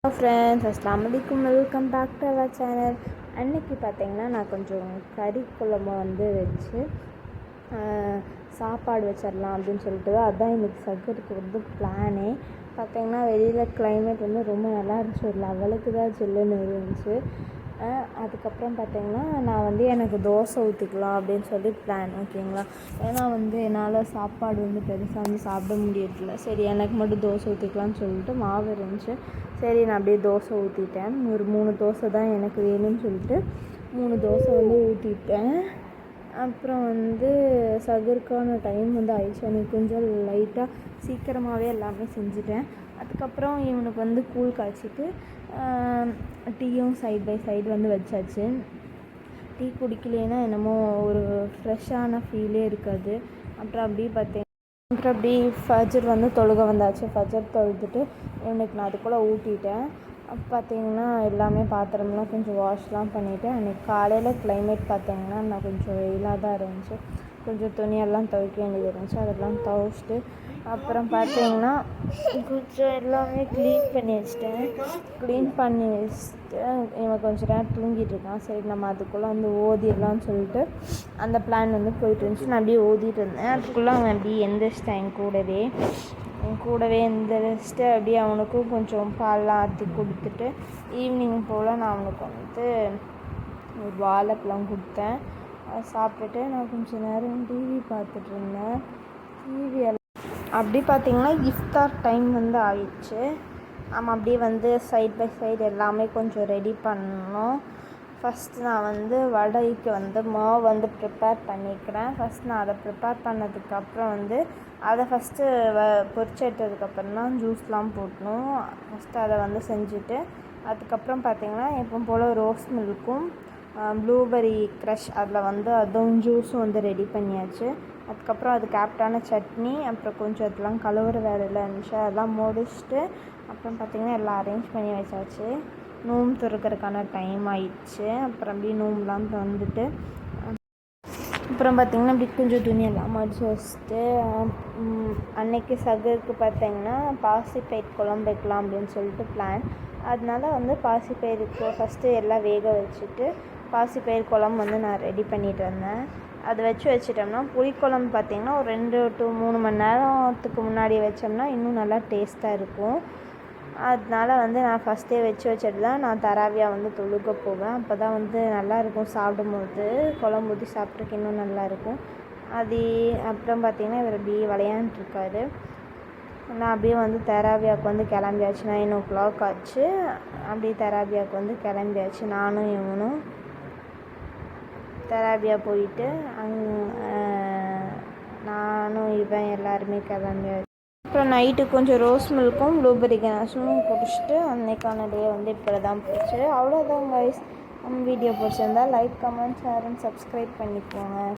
Friends, அஸ்ஸலாமு அலைக்கும். Welcome back to our channel. அன்றைக்கி பார்த்தீங்கன்னா நான் கொஞ்சம் கறி குழம்பு வச்சு சாப்பாடு வச்சிடலாம் அப்படின்னு சொல்லிட்டு அதுதான் இன்றைக்கி சகருக்கு பிளானே. பார்த்தீங்கன்னா வெளியில் கிளைமேட் ரொம்ப நல்லா இருந்துச்சு, ஒரு லெவலுக்கு தான் ஜில்லுன்னு இருந்துச்சு. அதுக்கப்புறம் பார்த்திங்கன்னா நான் எனக்கு தோசை ஊற்றிக்கலாம் அப்படின்னு சொல்லி பிளான், ஓகேங்களா. ஏன்னா என்னால் சாப்பாடு பெருசாக சாப்பிட முடியறதில்ல. சரி, எனக்கு மட்டும் தோசை ஊற்றிக்கலான்னு சொல்லிட்டு மாவு இருந்துச்சு. சரி, நான் அப்படியே தோசை ஊற்றிட்டேன். ஒரு 3 தோசை தான் எனக்கு வேணும்னு சொல்லிட்டு 3 தோசை ஊற்றிட்டேன். அப்புறம் சகருக்கான டைம் ஆயிடுச்சு. எனக்கு கொஞ்சம் லைட்டாக சீக்கிரமாகவே எல்லாமே செஞ்சுட்டேன். அதுக்கப்புறம் இவனுக்கு கூழ் காய்ச்சிட்டு டீயும் சைட் பை சைடு வச்சாச்சு. டீ குடிக்கலைன்னா என்னமோ ஒரு ஃப்ரெஷ்ஷான ஃபீலே இருக்காது. அப்புறம் அப்படி ஃபஜர் தொழுக வந்தாச்சு. ஃபஜர் தொழுதுட்டு இவனுக்கு நான் அதுக்குள்ளே ஊட்டிட்டேன். பார்த்திங்கன்னா எல்லாமே பாத்திரம்லாம் கொஞ்சம் வாஷ்லாம் பண்ணிவிட்டேன். அன்றைக்கி காலையில் கிளைமேட் பார்த்திங்கன்னா நான் கொஞ்சம் வெயிலாக தான் இருந்துச்சு. கொஞ்சம் துணியெல்லாம் துவைக்க வேண்டியது இருந்துச்சு, அதெல்லாம் துவைச்சிட்டு அப்புறம் பார்த்திங்கன்னா கொஞ்சம் எல்லாமே க்ளீன் பண்ணி வச்சுட்டு இவன் கொஞ்சம் நேரம் தூங்கிட்டு இருக்கான். சரி, நம்ம அதுக்குள்ளே ஓதிடலாம்னு சொல்லிட்டு அந்த பிளான் போயிட்டு இருந்துச்சு. நான் அப்படியே ஓதிட்டு இருந்தேன். அதுக்குள்ளே அவன் அப்படியே எந்திரிச்சிட்டான். என் கூடவே எந்திரிச்சிட்டு அப்படியே அவனுக்கும் கொஞ்சம் பால்லாம் ஆற்றி கொடுத்துட்டு ஈவினிங் போல் நான் அவனுக்கு ஒரு வாழைப்பழம் கொடுத்தேன். அதை சாப்பிட்டுட்டு நான் கொஞ்சம் நேரம் டிவி பார்த்துட்டு இருந்தேன். அப்படி பார்த்திங்கன்னா இஃப்தார் டைம் ஆயிடுச்சு. நம்ம அப்படியே சைட் பை சைடு எல்லாமே கொஞ்சம் ரெடி பண்ணணும். ஃபஸ்ட்டு நான் வடைக்கு மாவு ப்ரிப்பேர் பண்ணிக்கிறேன். ஃபஸ்ட் நான் அதை ப்ரிப்பேர் பண்ணதுக்கப்புறம் அதை ஃபஸ்ட்டு பொரிச்சு எடுத்ததுக்கப்புறம் தான் ஜூஸ்லாம் போட்டணும். ஃபஸ்ட்டு அதை செஞ்சுட்டு அதுக்கப்புறம் பார்த்திங்கன்னா எப்போ போல் ரோஸ் மில்க்கும் ப்ளூபெர்ரி க்ரஷ் அதில் அதுவும் ஜூஸும் ரெடி பண்ணியாச்சு. அதுக்கப்புறம் அதுக்கு ஆப்டான சட்னி, அப்புறம் கொஞ்சம் அதெல்லாம் கழுவுற வேலையில் இருந்துச்சு, அதெல்லாம் முடிச்சுட்டு அப்புறம் பார்த்திங்கன்னா எல்லாம் அரேஞ்ச் பண்ணி வச்சாச்சு. நோம்பு திறக்கிறதுக்கான டைம் ஆயிடுச்சு. அப்புறம் அப்படியே நோம்புலாம் வந்துட்டு அப்புறம் பார்த்திங்கன்னா அப்படி கொஞ்சம் துணியெல்லாம் மடித்து வச்சுட்டு அன்னைக்கு சகருக்கு பார்த்திங்கன்னா பாசிப்பயிர் குழம்பு வைக்கலாம் அப்படின்னு சொல்லிட்டு பிளான். அதனால பாசிப்பயிருக்கு ஃபஸ்ட்டு எல்லாம் வேக வச்சுட்டு பாசிப்பயிர் குழம்பு நான் ரெடி பண்ணிட்டு வந்தேன். அதை வச்சிட்டோம்னா புளிக்குழம்பு பார்த்திங்கன்னா ஒரு 2 to 3 மணி நேரத்துக்கு முன்னாடி வச்சோம்னா இன்னும் நல்லா டேஸ்ட்டாக இருக்கும். அதனால நான் ஃபஸ்ட்டே வச்சுட்டு தான் நான் தராவியா தொழுக போவேன். அப்போ தான் நல்லாயிருக்கும் சாப்பிடும்போது. குழம்பு ஊற்றி சாப்பிட்றதுக்கு இன்னும் நல்லாயிருக்கும். அப்புறம் பார்த்திங்கன்னா இவர் அப்படியே விளையாண்டுருக்காரு. நான் அப்படியே தராவியாவுக்கு கிளம்பியாச்சு. 9 o'clock ஆச்சு. அப்படியே தராவியாவுக்கு கிளம்பியாச்சு. நானும் இவனும் தராவியா போயிட்டு நானும் இவன் எல்லாருமே கிளம்பியாச்சு. அப்புறம் நைட்டு கொஞ்சம் ரோஸ் மில்க்கும் ப்ளூபெர்ரி கேஸும் குடிச்சிட்டு அன்னைக்கான டே இப்படி தான் போச்சு. அவ்வளோதான் கைஸ். வீடியோ பிடிச்சிருந்தா like, comment, share and subscribe பண்ணிக்கோங்க.